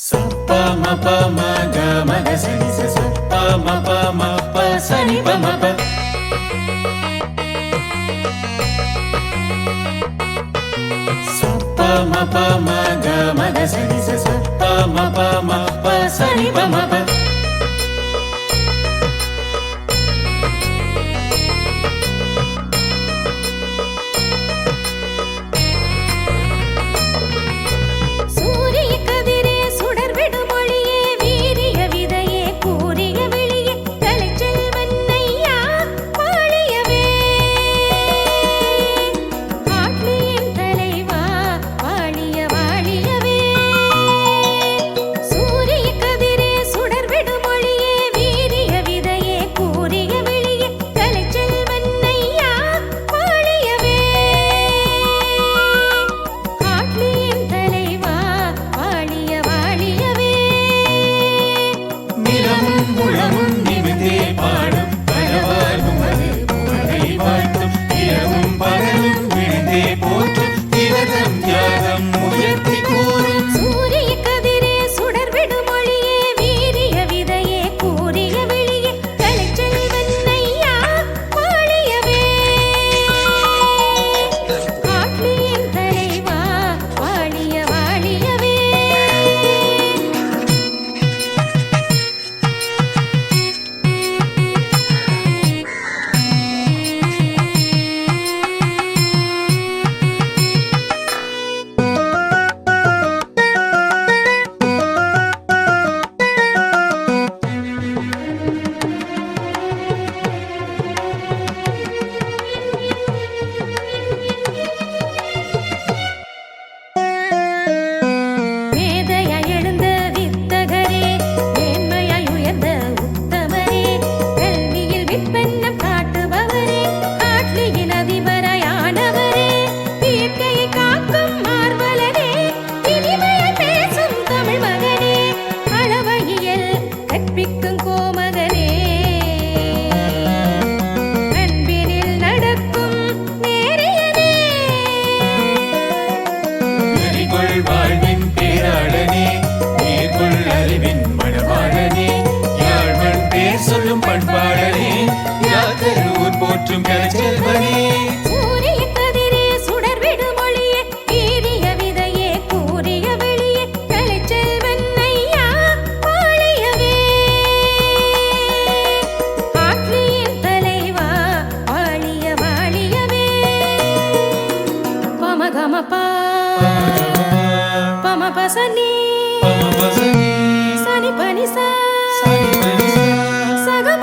Sappa ma pa ma ga ma ga sa ni sa sappa ma pa ma pa sa ni pa ma pa. Sappa ma pa ma ga ma ga sa ni sa sappa ma pa ma pa sa ni pa ma pa. வாழ்வின் பேராளனே நீர்கொள் அறிவின் மணவாளனே யாழ்வன் பேர் சொல்லும் பண்பாளனே யாக்கரூர் போற்றும் கலைச்செல்வனே சூரிய கதிரே சுடர்விடு மொழியே வீரிய விதையே கூறிய வெளியே கலைச்செல்வன் ஐயா வாழியவே ஆட்லியின் தலைவா வாழிய வாழியவே பமகமபா Pama pasani, sani panisa, saga